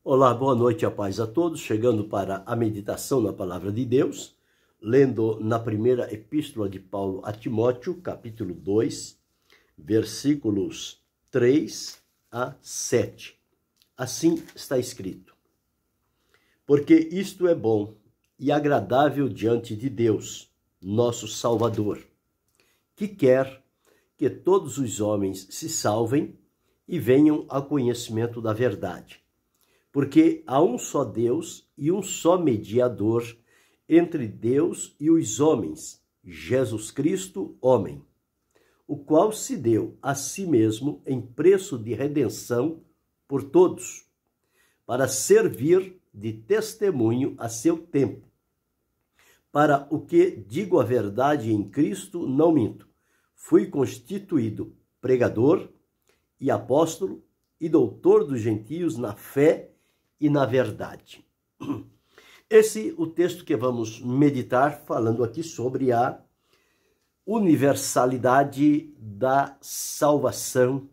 Olá, boa noite, a paz a todos. Chegando para a meditação na Palavra de Deus, lendo na primeira epístola de Paulo a Timóteo, capítulo 2, versículos 3 a 7. Assim está escrito: Porque isto é bom e agradável diante de Deus, nosso Salvador, que quer que todos os homens se salvem e venham ao conhecimento da verdade. Porque há um só Deus e um só mediador entre Deus e os homens, Jesus Cristo, homem, o qual se deu a si mesmo em preço de redenção por todos, para servir de testemunho a seu tempo. Para o que digo a verdade em Cristo, não minto. Fui constituído pregador e apóstolo e doutor dos gentios na fé e na verdade. Esse é o texto que vamos meditar, falando aqui sobre a universalidade da salvação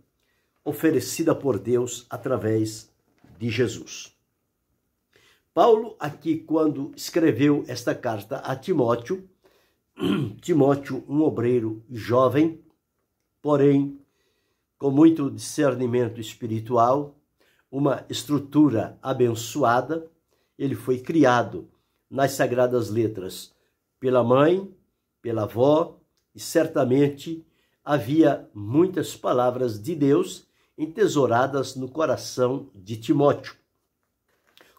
oferecida por Deus através de Jesus. Paulo, aqui, quando escreveu esta carta a Timóteo, um obreiro jovem, porém com muito discernimento espiritual, uma estrutura abençoada, ele foi criado nas Sagradas Letras pela mãe, pela avó, e certamente havia muitas palavras de Deus entesouradas no coração de Timóteo.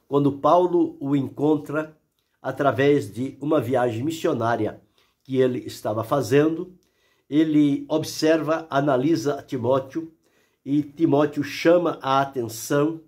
Quando Paulo o encontra através de uma viagem missionária que ele estava fazendo, ele observa, analisa Timóteo, e Timóteo chama a atenção,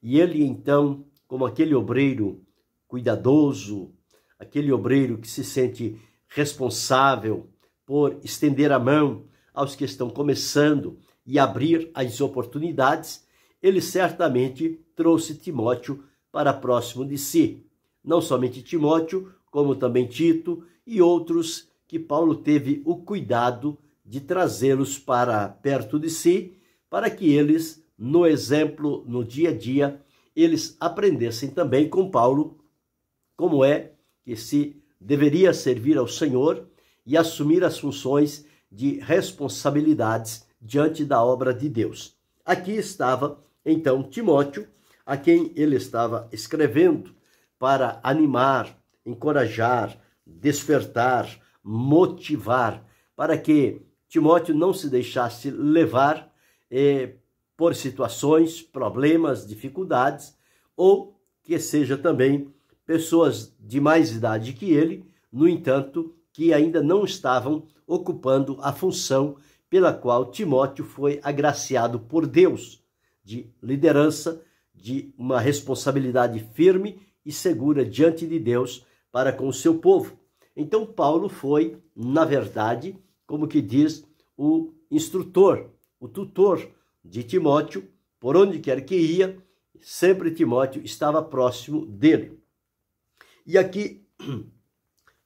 e ele então, como aquele obreiro cuidadoso, aquele obreiro que se sente responsável por estender a mão aos que estão começando e abrir as oportunidades, ele certamente trouxe Timóteo para próximo de si. Não somente Timóteo, como também Tito e outros que Paulo teve o cuidado de trazê-los para perto de si, para que eles, no exemplo, no dia a dia, eles aprendessem também com Paulo como é que se deveria servir ao Senhor e assumir as funções de responsabilidades diante da obra de Deus. Aqui estava, então, Timóteo, a quem ele estava escrevendo para animar, encorajar, despertar, motivar, para que Timóteo não se deixasse levar por situações, problemas, dificuldades, ou que seja também pessoas de mais idade que ele, no entanto, que ainda não estavam ocupando a função pela qual Timóteo foi agraciado por Deus, de liderança, de uma responsabilidade firme e segura diante de Deus para com o seu povo. Então Paulo foi, na verdade, como que diz, o instrutor, o tutor de Timóteo, por onde quer que ia, sempre Timóteo estava próximo dele. E aqui,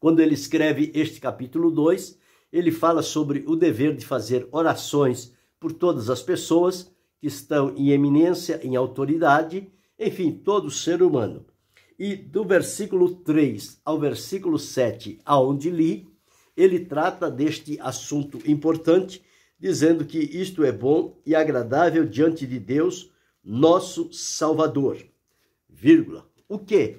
quando ele escreve este capítulo 2, ele fala sobre o dever de fazer orações por todas as pessoas que estão em eminência, em autoridade, enfim, todo ser humano. E do versículo 3 ao versículo 7, aonde li, ele trata deste assunto importante, dizendo que isto é bom e agradável diante de Deus, nosso Salvador. Vírgula. O quê?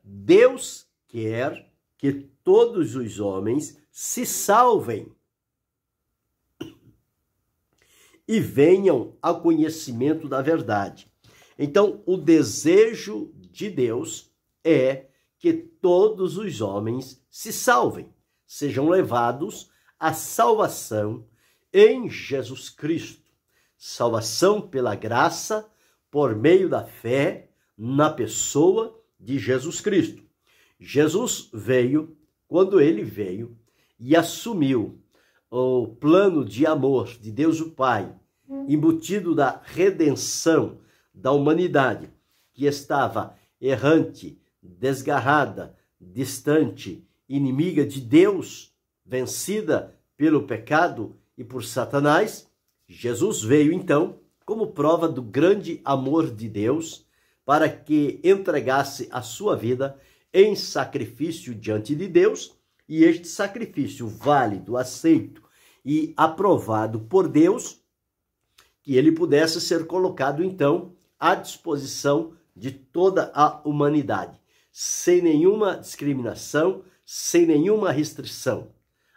Deus quer que todos os homens se salvem e venham ao conhecimento da verdade. Então, o desejo de Deus é que todos os homens se salvem, sejam levados à salvação em Jesus Cristo. Salvação pela graça, por meio da fé na pessoa de Jesus Cristo. Jesus veio, quando ele veio e assumiu o plano de amor de Deus o Pai, embutido da redenção da humanidade, que estava errante, desgarrada, distante, inimiga de Deus, vencida pelo pecado e por Satanás. Jesus veio então como prova do grande amor de Deus, para que entregasse a sua vida em sacrifício diante de Deus, e este sacrifício válido, aceito e aprovado por Deus, que ele pudesse ser colocado, então, à disposição de toda a humanidade, sem nenhuma discriminação, sem nenhuma restrição.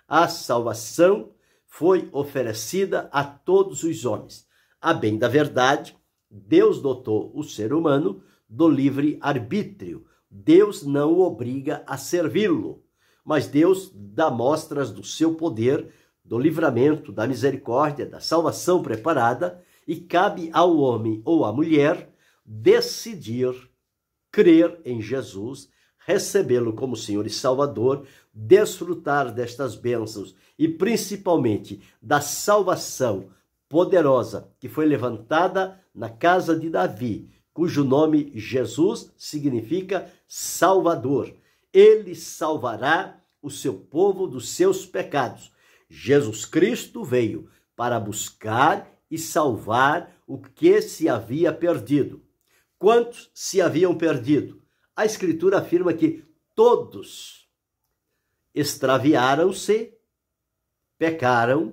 A salvação foi oferecida a todos os homens. A bem da verdade, Deus dotou o ser humano do livre arbítrio. Deus não o obriga a servi-lo, mas Deus dá mostras do seu poder, do livramento, da misericórdia, da salvação preparada, e cabe ao homem ou à mulher decidir crer em Jesus, recebê-lo como Senhor e Salvador, desfrutar destas bênçãos e principalmente da salvação poderosa que foi levantada na casa de Davi, cujo nome Jesus significa Salvador. Ele salvará o seu povo dos seus pecados. Jesus Cristo veio para buscar e salvar o que se havia perdido. Quantos se haviam perdido? A Escritura afirma que todos extraviaram-se, pecaram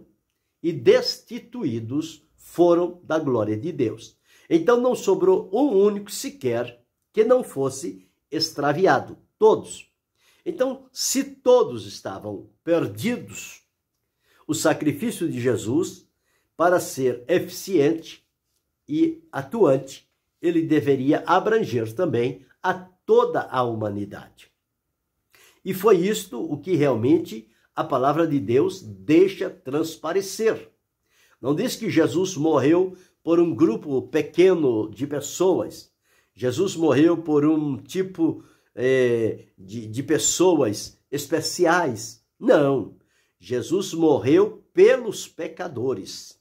e destituídos foram da glória de Deus. Então não sobrou um único sequer que não fosse extraviado. Todos. Então, se todos estavam perdidos, o sacrifício de Jesus, para ser eficiente e atuante, ele deveria abranger também a toda a humanidade. E foi isto o que realmente a palavra de Deus deixa transparecer. Não diz que Jesus morreu por um grupo pequeno de pessoas. Jesus morreu por um tipo de pessoas especiais. Não. Jesus morreu pelos pecadores.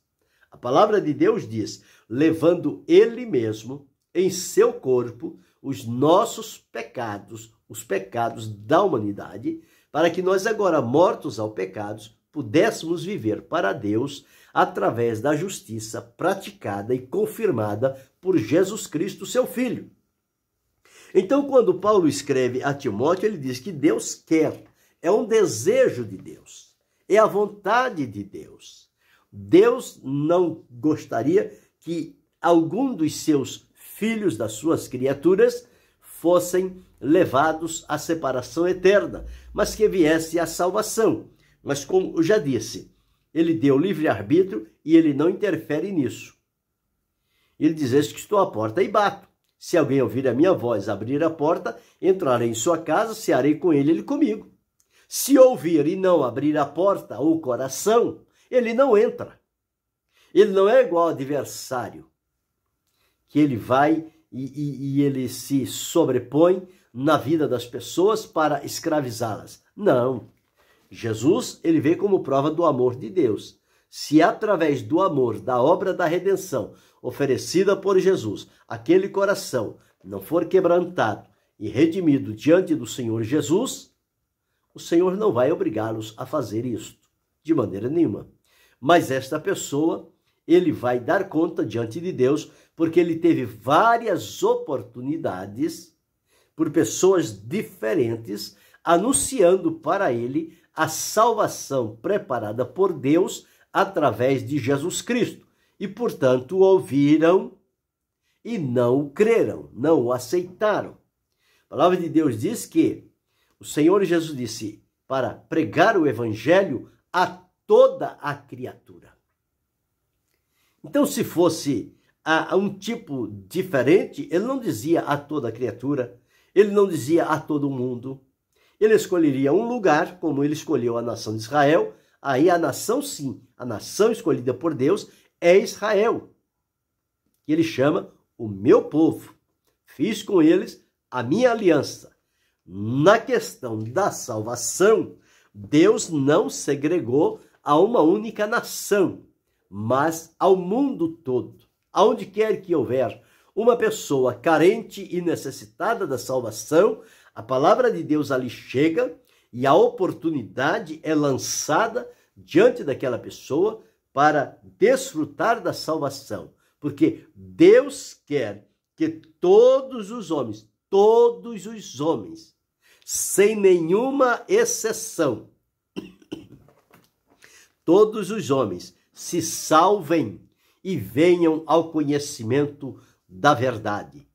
A palavra de Deus diz, levando ele mesmo em seu corpo os nossos pecados, os pecados da humanidade, para que nós agora, mortos ao pecado, pudéssemos viver para Deus através da justiça praticada e confirmada por Jesus Cristo, seu Filho. Então, quando Paulo escreve a Timóteo, ele diz que Deus quer, é um desejo de Deus, é a vontade de Deus. Deus não gostaria que algum dos seus filhos, das suas criaturas, fossem levados à separação eterna, mas que viesse a salvação. Mas como eu já disse, ele deu livre-arbítrio e ele não interfere nisso. Ele diz, eis que estou à porta e bato. Se alguém ouvir a minha voz, abrir a porta, entrarei em sua casa, cearei com ele, ele comigo. Se ouvir e não abrir a porta ou o coração, ele não entra. Ele não é igual ao adversário, que ele vai e ele se sobrepõe na vida das pessoas para escravizá-las. Não. Jesus, ele veio como prova do amor de Deus. Se através do amor, da obra da redenção, oferecida por Jesus, aquele coração não for quebrantado e redimido diante do Senhor Jesus, o Senhor não vai obrigá-los a fazer isto, de maneira nenhuma. Mas esta pessoa, ele vai dar conta diante de Deus, porque ele teve várias oportunidades por pessoas diferentes, anunciando para ele a salvação preparada por Deus através de Jesus Cristo. E, portanto, ouviram e não o creram, não o aceitaram. A palavra de Deus diz que o Senhor Jesus disse para pregar o evangelho a toda a criatura. Então, se fosse a um tipo diferente, ele não dizia a toda a criatura, ele não dizia a todo mundo. Ele escolheria um lugar, como ele escolheu a nação de Israel. Aí a nação, sim, a nação escolhida por Deus é Israel. E ele chama o meu povo. Fiz com eles a minha aliança. Na questão da salvação, Deus não segregou a uma única nação, mas ao mundo todo. Aonde quer que houver uma pessoa carente e necessitada da salvação, a palavra de Deus ali chega e a oportunidade é lançada diante daquela pessoa para desfrutar da salvação, porque Deus quer que todos os homens, sem nenhuma exceção, todos os homens se salvem e venham ao conhecimento da verdade.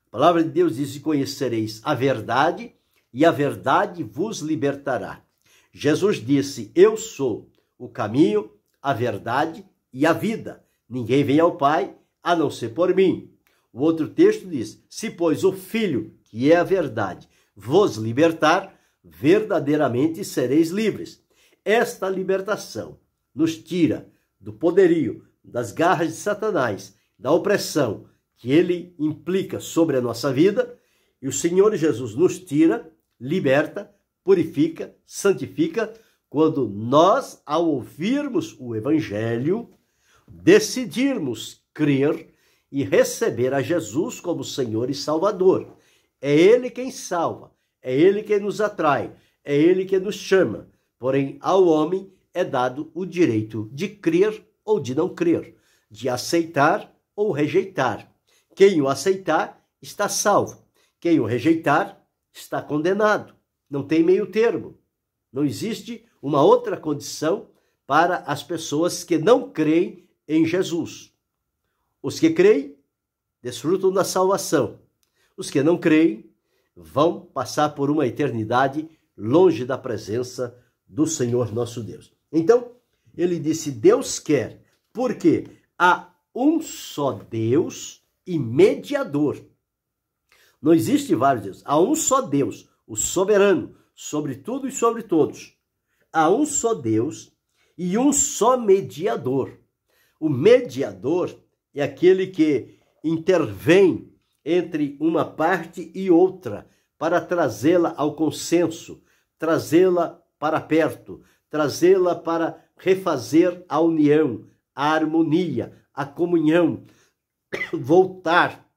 A palavra de Deus diz: e conhecereis a verdade, e a verdade vos libertará. Jesus disse: eu sou o caminho, a verdade e a vida. Ninguém vem ao Pai a não ser por mim. O outro texto diz: se, pois, o Filho, que é a verdade, vos libertar, verdadeiramente sereis livres. Esta libertação nos tira do poderio, das garras de Satanás, da opressão que ele implica sobre a nossa vida, e o Senhor Jesus nos tira, liberta, purifica, santifica, quando nós, ao ouvirmos o Evangelho, decidirmos crer e receber a Jesus como Senhor e Salvador. É Ele quem salva, é Ele quem nos atrai, é Ele que nos chama. Porém, ao homem é dado o direito de crer ou de não crer, de aceitar ou rejeitar. Quem o aceitar está salvo, quem o rejeitar está condenado. Não tem meio termo. Não existe uma outra condição para as pessoas que não creem em Jesus. Os que creem desfrutam da salvação. Os que não creem vão passar por uma eternidade longe da presença do Senhor nosso Deus. Então, ele disse: Deus quer, porque há um só Deus e mediador. Não existe vários deuses. Há um só Deus, o soberano, sobre tudo e sobre todos. Há um só Deus e um só mediador. O mediador é aquele que intervém entre uma parte e outra para trazê-la ao consenso, trazê-la para perto, trazê-la para refazer a união, a harmonia, a comunhão, voltar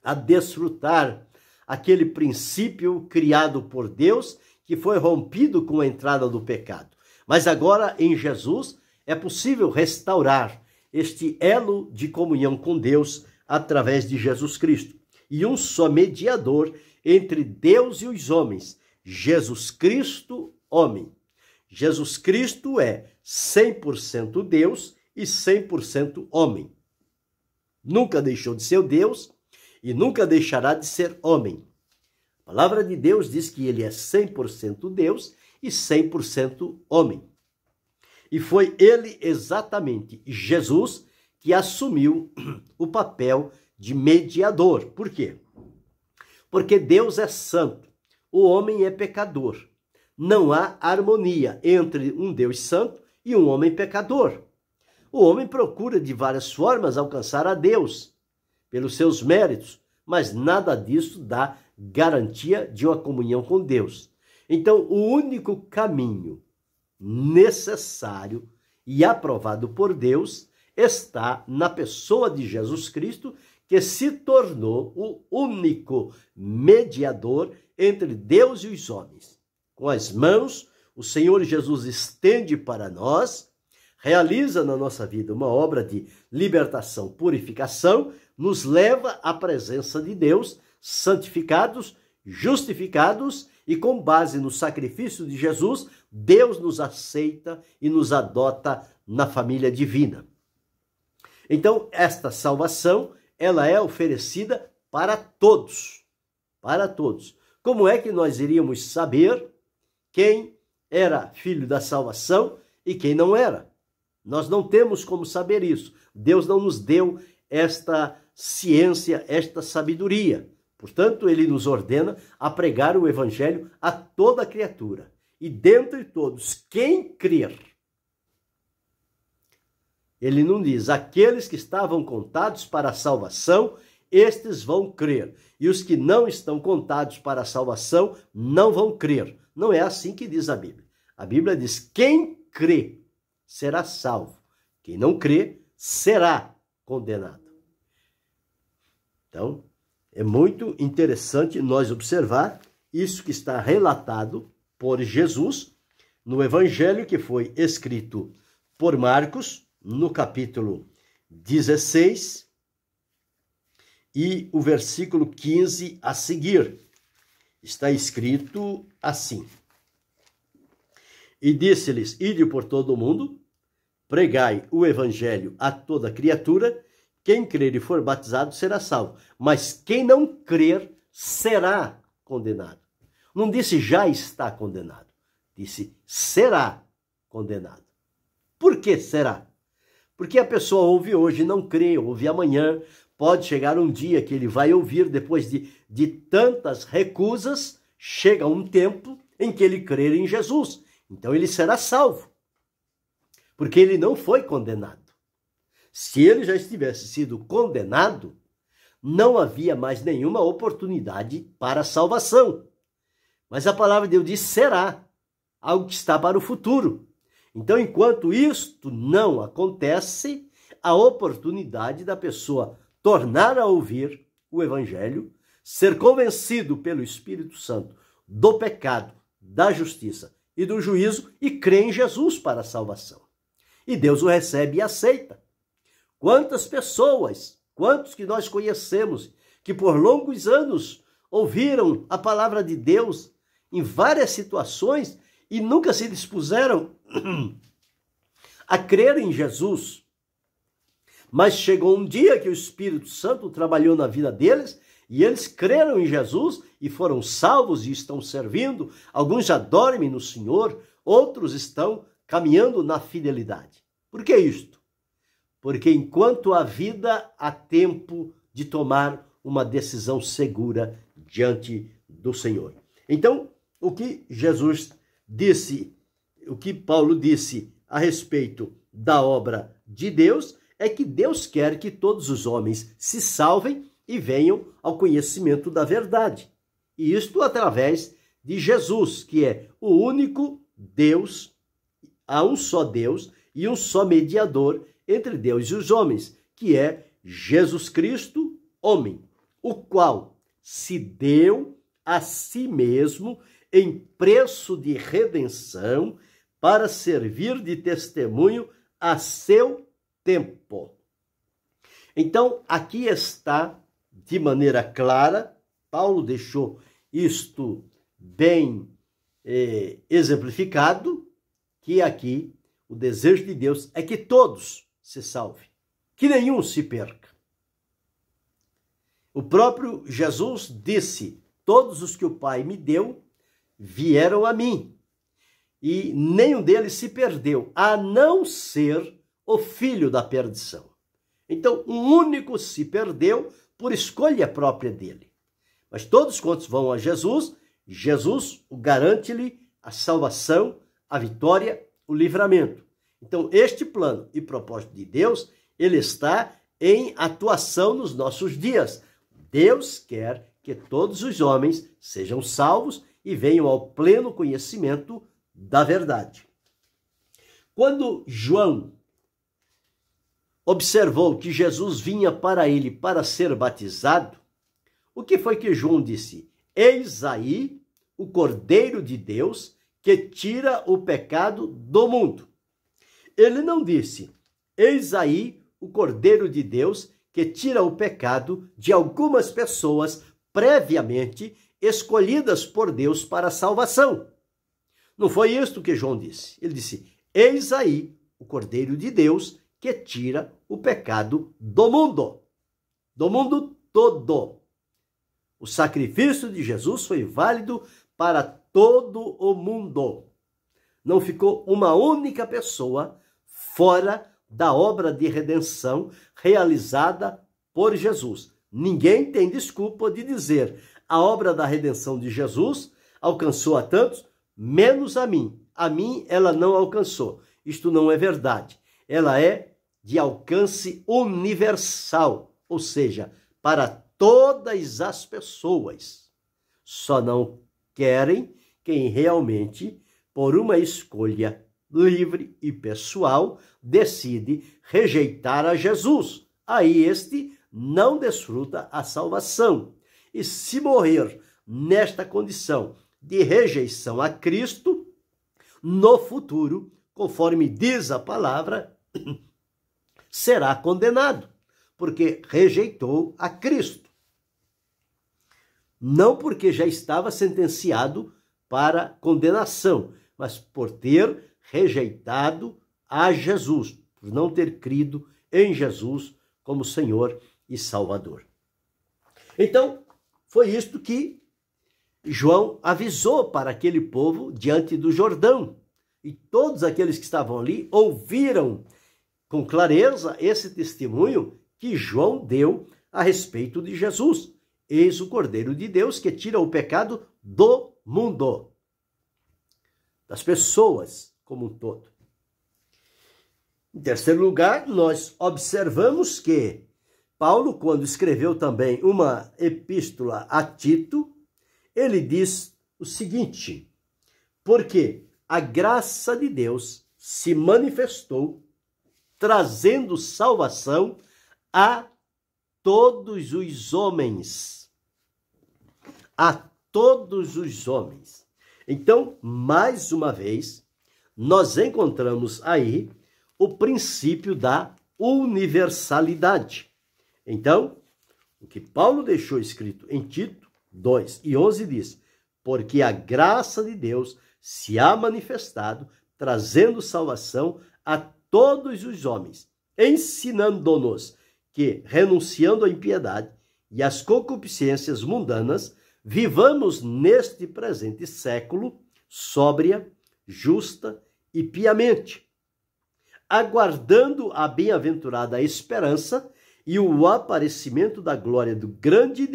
a desfrutar aquele princípio criado por Deus que foi rompido com a entrada do pecado. Mas agora, em Jesus, é possível restaurar este elo de comunhão com Deus através de Jesus Cristo. E um só mediador entre Deus e os homens, Jesus Cristo, homem. Jesus Cristo é 100% Deus e 100% homem. Nunca deixou de ser Deus e nunca deixará de ser homem. A palavra de Deus diz que ele é 100% Deus e 100% homem. E foi ele exatamente, Jesus, que assumiu o papel de mediador. Por quê? Porque Deus é santo, o homem é pecador. Não há harmonia entre um Deus santo e um homem pecador. O homem procura de várias formas alcançar a Deus, pelos seus méritos, mas nada disso dá garantia de uma comunhão com Deus. Então, o único caminho necessário e aprovado por Deus está na pessoa de Jesus Cristo, que se tornou o único mediador entre Deus e os homens. Com as mãos, o Senhor Jesus estende para nós, realiza na nossa vida uma obra de libertação, purificação, nos leva à presença de Deus, santificados, justificados, e com base no sacrifício de Jesus, Deus nos aceita e nos adota na família divina. Então, esta salvação, ela é oferecida para todos. Para todos. Como é que nós iríamos saber quem era filho da salvação e quem não era? Nós não temos como saber isso. Deus não nos deu esta ciência, esta sabedoria. Portanto, ele nos ordena a pregar o evangelho a toda criatura. E dentre todos, quem crer? Ele não diz: aqueles que estavam contados para a salvação, estes vão crer. E os que não estão contados para a salvação, não vão crer. Não é assim que diz a Bíblia. A Bíblia diz: quem crê será salvo. Quem não crê será condenado. Então, é muito interessante nós observar isso que está relatado por Jesus no Evangelho que foi escrito por Marcos, no capítulo 16, e o versículo 15 a seguir. Está escrito assim: E disse-lhes: Ide por todo o mundo, pregai o evangelho a toda criatura, quem crer e for batizado será salvo, mas quem não crer será condenado. Não disse já está condenado, disse será condenado. Por que será? Porque a pessoa ouve hoje, não crê, ouve amanhã, pode chegar um dia que ele vai ouvir, depois de tantas recusas, chega um tempo em que ele crer em Jesus. Então ele será salvo, porque ele não foi condenado. Se ele já tivesse sido condenado, não havia mais nenhuma oportunidade para a salvação. Mas a palavra de Deus diz será, algo que está para o futuro. Então, enquanto isto não acontece, a oportunidade da pessoa tornar a ouvir o evangelho, ser convencido pelo Espírito Santo do pecado, da justiça e do juízo e crer em Jesus para a salvação. E Deus o recebe e aceita. Quantas pessoas, quantos que nós conhecemos, que por longos anos ouviram a palavra de Deus em várias situações e nunca se dispuseram a crer em Jesus. Mas chegou um dia que o Espírito Santo trabalhou na vida deles e eles creram em Jesus e foram salvos e estão servindo. Alguns já dormem no Senhor, outros estão caminhando na fidelidade. Por que isto? Porque enquanto há vida, há tempo de tomar uma decisão segura diante do Senhor. Então, o que Jesus disse, o que Paulo disse a respeito da obra de Deus, é que Deus quer que todos os homens se salvem e venham ao conhecimento da verdade. E isto através de Jesus, que é o único Deus, há um só Deus e um só mediador entre Deus e os homens, que é Jesus Cristo, homem, o qual se deu a si mesmo em preço de redenção para servir de testemunho a seu tempo. Então, aqui está de maneira clara, Paulo deixou isto bem exemplificado, que aqui o desejo de Deus é que todos se salvem, que nenhum se perca. O próprio Jesus disse: todos os que o Pai me deu vieram a mim, e nenhum deles se perdeu, a não ser o filho da perdição. Então, um único se perdeu por escolha própria dele. Mas todos quantos vão a Jesus, Jesus garante-lhe a salvação, a vitória, o livramento. Então, este plano e propósito de Deus, ele está em atuação nos nossos dias. Deus quer que todos os homens sejam salvos e venham ao pleno conhecimento da verdade. Quando João observou que Jesus vinha para ele para ser batizado, o que foi que João disse? Eis aí o Cordeiro de Deus que tira o pecado do mundo. Ele não disse, eis aí o Cordeiro de Deus que tira o pecado de algumas pessoas previamente escolhidas por Deus para a salvação. Não foi isto que João disse. Ele disse, eis aí o Cordeiro de Deus que tira o pecado do mundo todo. O sacrifício de Jesus foi válido para todo o mundo. Não ficou uma única pessoa fora da obra de redenção realizada por Jesus. Ninguém tem desculpa de dizer a obra da redenção de Jesus alcançou a tantos, menos a mim. A mim ela não alcançou. Isto não é verdade. Ela é de alcance universal, ou seja, para todas as pessoas. Só não querem quem realmente, por uma escolha livre e pessoal, decide rejeitar a Jesus. Aí este não desfruta a salvação. E se morrer nesta condição de rejeição a Cristo, no futuro, conforme diz a palavra, será condenado. porque rejeitou a Cristo. Não porque já estava sentenciado para condenação, mas por ter rejeitado a Jesus, por não ter crido em Jesus como Senhor e Salvador. Então, foi isto que João avisou para aquele povo diante do Jordão. E todos aqueles que estavam ali ouviram com clareza esse testemunho que João deu a respeito de Jesus. Eis o Cordeiro de Deus que tira o pecado do mundo, das pessoas como um todo. Em terceiro lugar, nós observamos que Paulo, quando escreveu também uma epístola a Tito, ele diz o seguinte: porque a graça de Deus se manifestou, trazendo salvação a todos os homens. A todos os homens. Então, mais uma vez, nós encontramos aí o princípio da universalidade. Então, o que Paulo deixou escrito em Tito 2:11 diz: porque a graça de Deus se há manifestado, trazendo salvação a todos os homens, ensinando-nos que, renunciando à impiedade e às concupiscências mundanas, vivamos neste presente século sóbria, justa e piamente, aguardando a bem-aventurada esperança e o aparecimento da glória do grande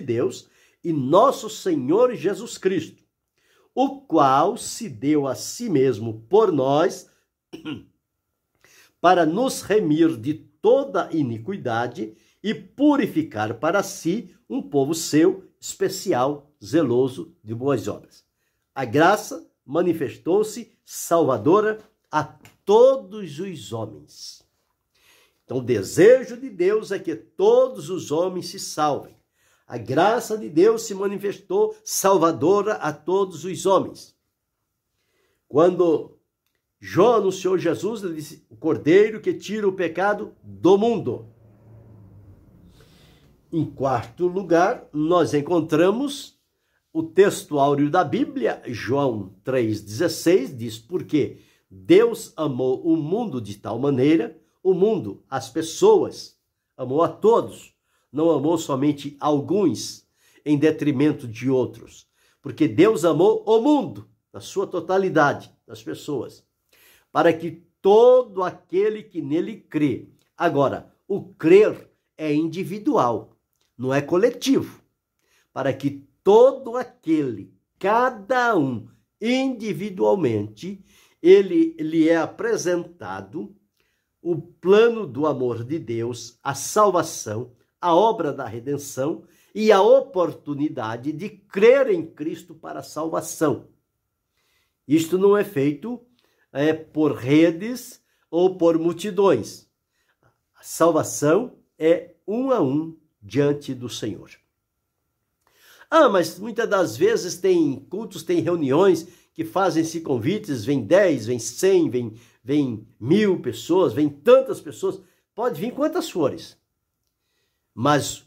Deus e nosso Senhor Jesus Cristo, o qual se deu a si mesmo por nós para nos remir de toda iniquidade e purificar para si um povo seu, especial, zeloso de boas obras. A graça manifestou-se salvadora a todos os homens. Então, o desejo de Deus é que todos os homens se salvem. A graça de Deus se manifestou salvadora a todos os homens. Quando João anunciou Jesus, ele disse: o Cordeiro que tira o pecado do mundo. Em quarto lugar, nós encontramos o texto áureo da Bíblia, João 3,16, diz: porque Deus amou o mundo de tal maneira, o mundo, as pessoas, amou a todos, não amou somente alguns em detrimento de outros, porque Deus amou o mundo, na sua totalidade, das pessoas, para que todo aquele que nele crê. Agora, o crer é individual, não é coletivo. Para que todo aquele, cada um, individualmente, lhe é apresentado o plano do amor de Deus, a salvação, a obra da redenção e a oportunidade de crer em Cristo para a salvação. Isto não é feito por redes ou por multidões. A salvação é um a um diante do Senhor. Mas muitas das vezes tem cultos, tem reuniões que fazem-se convites, vem 10, vem 100, vem 1000 pessoas, vem tantas pessoas, pode vir quantas fores. Mas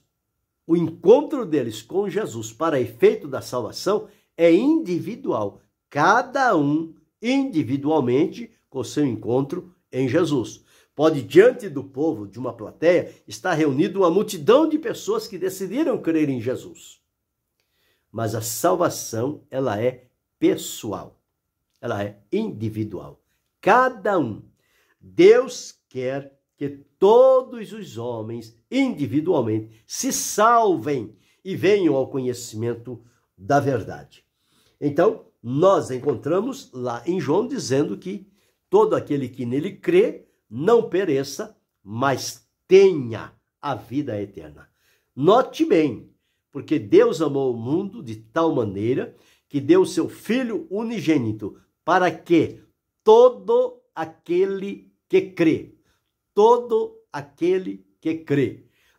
o encontro deles com Jesus para efeito da salvação é individual. Cada um individualmente com seu encontro em Jesus. Pode, diante do povo, de uma plateia, estar reunido uma multidão de pessoas que decidiram crer em Jesus. Mas a salvação, ela é pessoal. Ela é individual. Cada um. Deus quer que todos os homens, individualmente, se salvem e venham ao conhecimento da verdade. Então, nós encontramos lá em João dizendo que todo aquele que nele crê não pereça, mas tenha a vida eterna. Note bem, porque Deus amou o mundo de tal maneira que deu o seu Filho unigênito para que todo aquele que crê,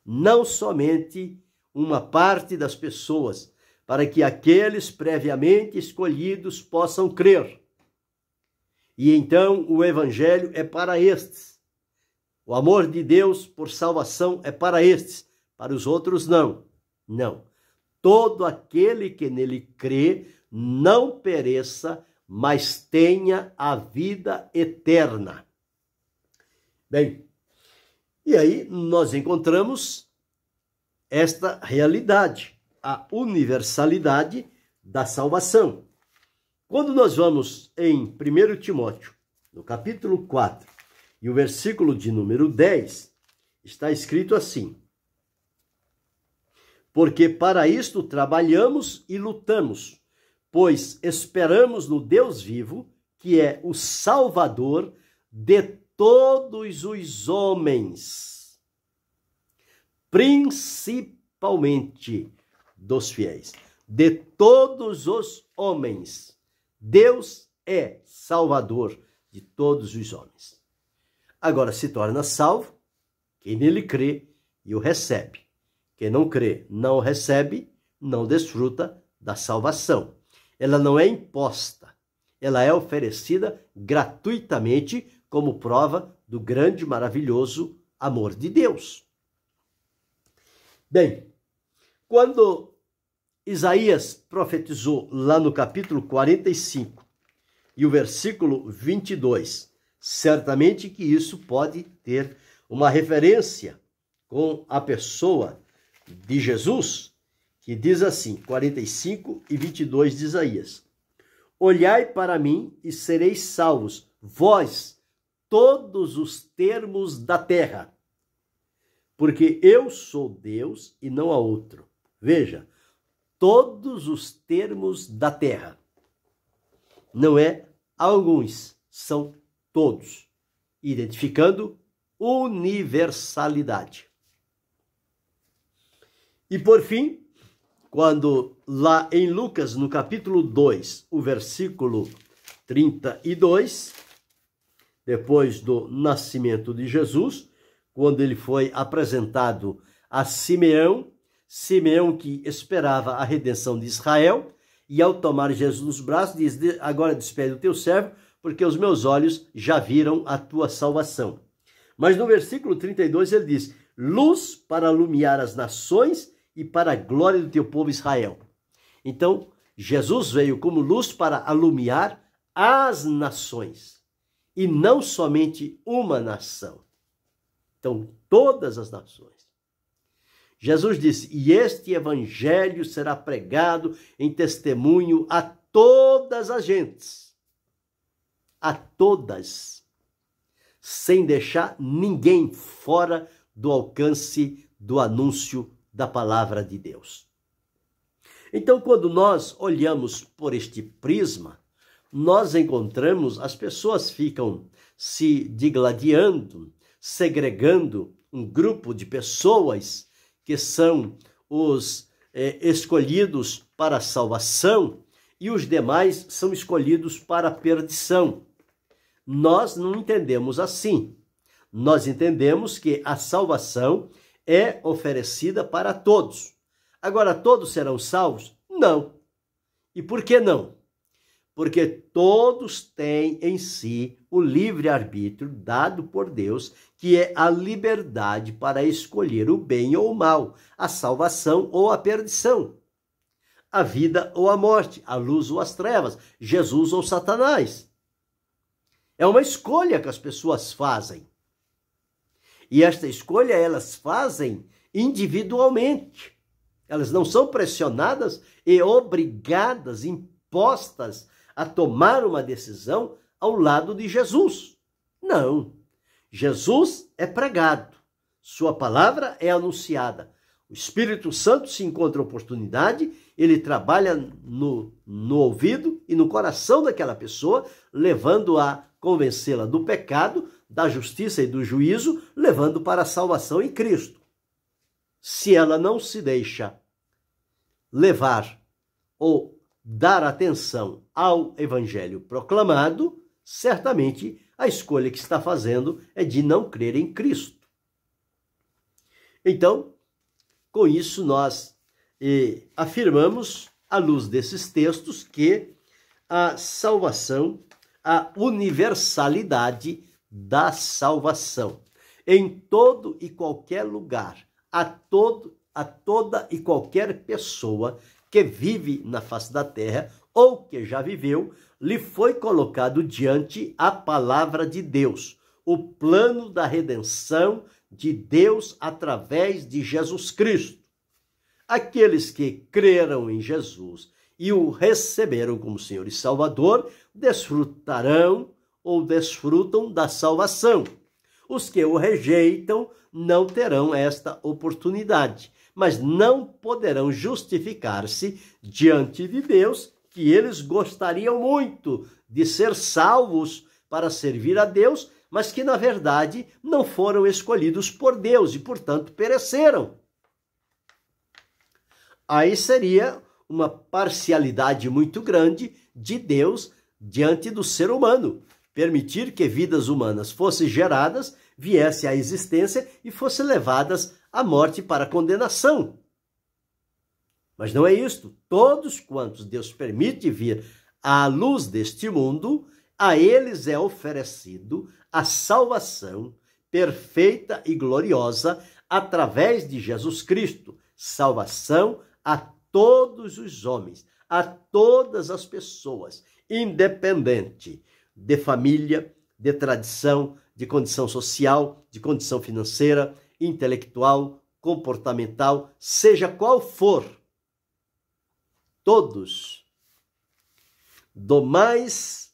não somente uma parte das pessoas, para que aqueles previamente escolhidos possam crer. E então o evangelho é para estes. O amor de Deus por salvação é para estes, para os outros não. Não. Todo aquele que nele crê não pereça, mas tenha a vida eterna. Bem, e aí nós encontramos esta realidade, a universalidade da salvação. Quando nós vamos em 1 Timóteo, no capítulo 4, e o versículo de número 10, está escrito assim: porque para isto trabalhamos e lutamos, pois esperamos no Deus vivo, que é o Salvador de todos os homens, principalmente dos fiéis. De todos os homens, Deus é Salvador de todos os homens. Agora se torna salvo quem nele crê e o recebe. Quem não crê, não o recebe, não desfruta da salvação. Ela não é imposta, ela é oferecida gratuitamente como prova do grande e maravilhoso amor de Deus. Bem, quando Isaías profetizou lá no capítulo 45 e o versículo 22, certamente que isso pode ter uma referência com a pessoa de Jesus, que diz assim, 45 e 22 de Isaías: olhai para mim e sereis salvos, vós, todos os termos da terra, porque eu sou Deus e não há outro. Veja, todos os termos da terra. Não é alguns, são todos, identificando universalidade. E por fim, quando lá em Lucas, no capítulo 2, o versículo 32, depois do nascimento de Jesus, quando ele foi apresentado a Simeão, Simeão que esperava a redenção de Israel, e ao tomar Jesus nos braços, diz: agora despede o teu servo, porque os meus olhos já viram a tua salvação. Mas no versículo 32 ele diz: luz para iluminar as nações e para a glória do teu povo Israel. Então, Jesus veio como luz para alumiar as nações, e não somente uma nação. Então, todas as nações. Jesus disse: e este evangelho será pregado em testemunho a todas as gentes. A todas. Sem deixar ninguém fora do alcance do anúncio da palavra de Deus. Então, quando nós olhamos por este prisma, nós encontramos, as pessoas ficam se digladiando, segregando um grupo de pessoas que são os escolhidos para a salvação e os demais são escolhidos para a perdição. Nós não entendemos assim. Nós entendemos que a salvação é oferecida para todos. Agora, todos serão salvos? Não. E por que não? Porque todos têm em si o livre-arbítrio dado por Deus, que é a liberdade para escolher o bem ou o mal, a salvação ou a perdição, a vida ou a morte, a luz ou as trevas, Jesus ou Satanás. É uma escolha que as pessoas fazem. E esta escolha elas fazem individualmente. Elas não são pressionadas e obrigadas, impostas a tomar uma decisão ao lado de Jesus. Não. Jesus é pregado. Sua palavra é anunciada. O Espírito Santo se encontra oportunidade, ele trabalha no ouvido e no coração daquela pessoa, levando a convencê-la do pecado, da justiça e do juízo, levando para a salvação em Cristo. Se ela não se deixa levar ou dar atenção ao evangelho proclamado, certamente a escolha que está fazendo é de não crer em Cristo. Então, com isso nós afirmamos, à luz desses textos, que a salvação, a universalidade da salvação. em todo e qualquer lugar, a toda e qualquer pessoa que vive na face da terra ou que já viveu, lhe foi colocado diante a palavra de Deus, o plano da redenção de Deus através de Jesus Cristo. Aqueles que creram em Jesus e o receberam como Senhor e Salvador, desfrutarão ou desfrutam da salvação. Os que o rejeitam não terão esta oportunidade, mas não poderão justificar-se diante de Deus, que eles gostariam muito de ser salvos para servir a Deus, mas que na verdade não foram escolhidos por Deus e, portanto, pereceram. Aí seria uma parcialidade muito grande de Deus diante do ser humano. Permitir que vidas humanas fossem geradas, viessem à existência e fossem levadas à morte para a condenação. Mas não é isto. Todos quantos Deus permite vir à luz deste mundo, a eles é oferecido a salvação perfeita e gloriosa através de Jesus Cristo. Salvação a todos os homens, a todas as pessoas, independente de família, de tradição, de condição social, de condição financeira, intelectual, comportamental, seja qual for. Todos, do mais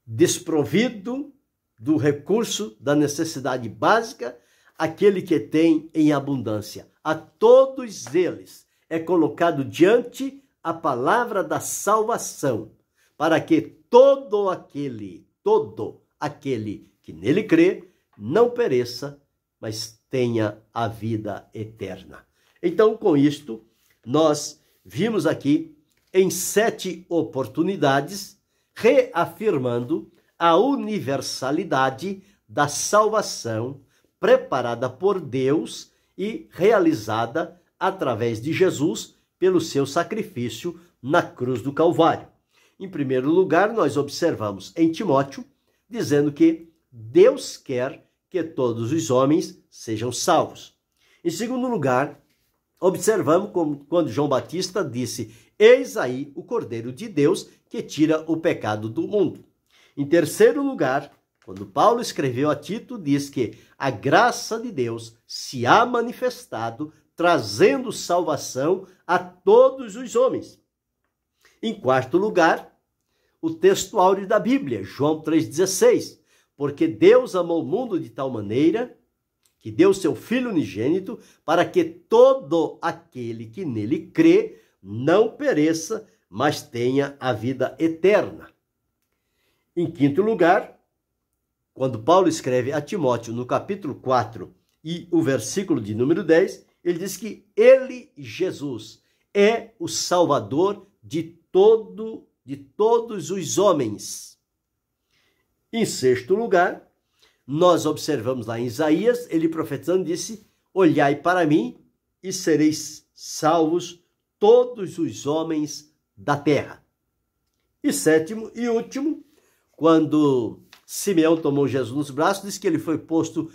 desprovido do recurso da necessidade básica, aquele que tem em abundância. A todos eles é colocado diante a palavra da salvação, para que todo aquele que nele crê não pereça, mas tenha a vida eterna. Então, com isto, nós vimos aqui em 7 oportunidades, reafirmando a universalidade da salvação preparada por Deus e realizada através de Jesus pelo seu sacrifício na cruz do Calvário. Em primeiro lugar, nós observamos em Timóteo, dizendo que Deus quer que todos os homens sejam salvos. Em segundo lugar, observamos quando João Batista disse: eis aí o Cordeiro de Deus que tira o pecado do mundo. Em terceiro lugar, quando Paulo escreveu a Tito, diz que a graça de Deus se há manifestado, trazendo salvação a todos os homens. Em quarto lugar, o texto áureo da Bíblia, João 3,16, porque Deus amou o mundo de tal maneira que deu seu Filho unigênito para que todo aquele que nele crê não pereça, mas tenha a vida eterna. Em quinto lugar, quando Paulo escreve a Timóteo no capítulo 4 e o versículo de número 10, ele diz que ele, Jesus, é o Salvador de todos os homens. Em sexto lugar, nós observamos lá em Isaías, ele profetizando disse: olhai para mim e sereis salvos todos os homens da terra. E sétimo e último, quando Simeão tomou Jesus nos braços, diz que ele foi posto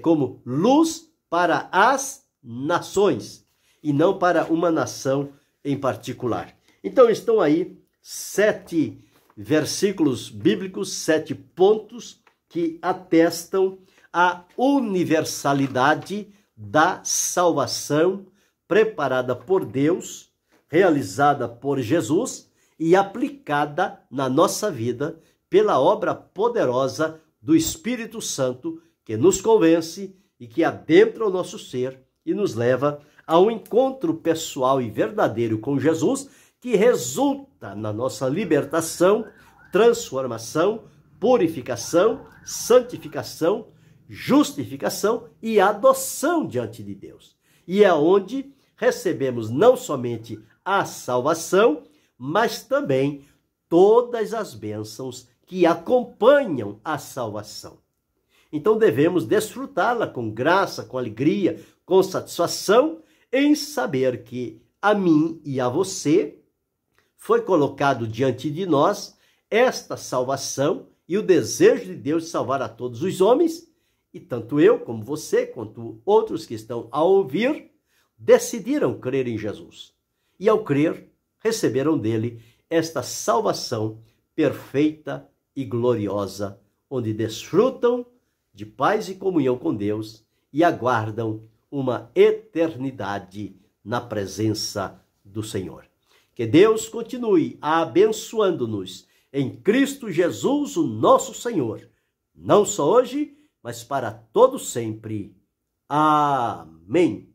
como luz para as nações e não para uma nação em particular. Então estão aí 7 versículos bíblicos, 7 pontos que atestam a universalidade da salvação preparada por Deus, realizada por Jesus e aplicada na nossa vida pela obra poderosa do Espírito Santo, que nos convence e que adentra o nosso ser e nos leva a um encontro pessoal e verdadeiro com Jesus, que resulta na nossa libertação, transformação, purificação, santificação, justificação e adoção diante de Deus. E é onde recebemos não somente a salvação, mas também todas as bênçãos que acompanham a salvação. Então devemos desfrutá-la com graça, com alegria, com satisfação, em saber que a mim e a você foi colocado diante de nós esta salvação e o desejo de Deus de salvar a todos os homens, E tanto eu, como você, quanto outros que estão a ouvir, decidiram crer em Jesus. E ao crer, receberam dele esta salvação perfeita e gloriosa, onde desfrutam de paz e comunhão com Deus e aguardam uma eternidade na presença do Senhor. Que Deus continue abençoando-nos em Cristo Jesus, o nosso Senhor, não só hoje, mas para todo sempre. Amém.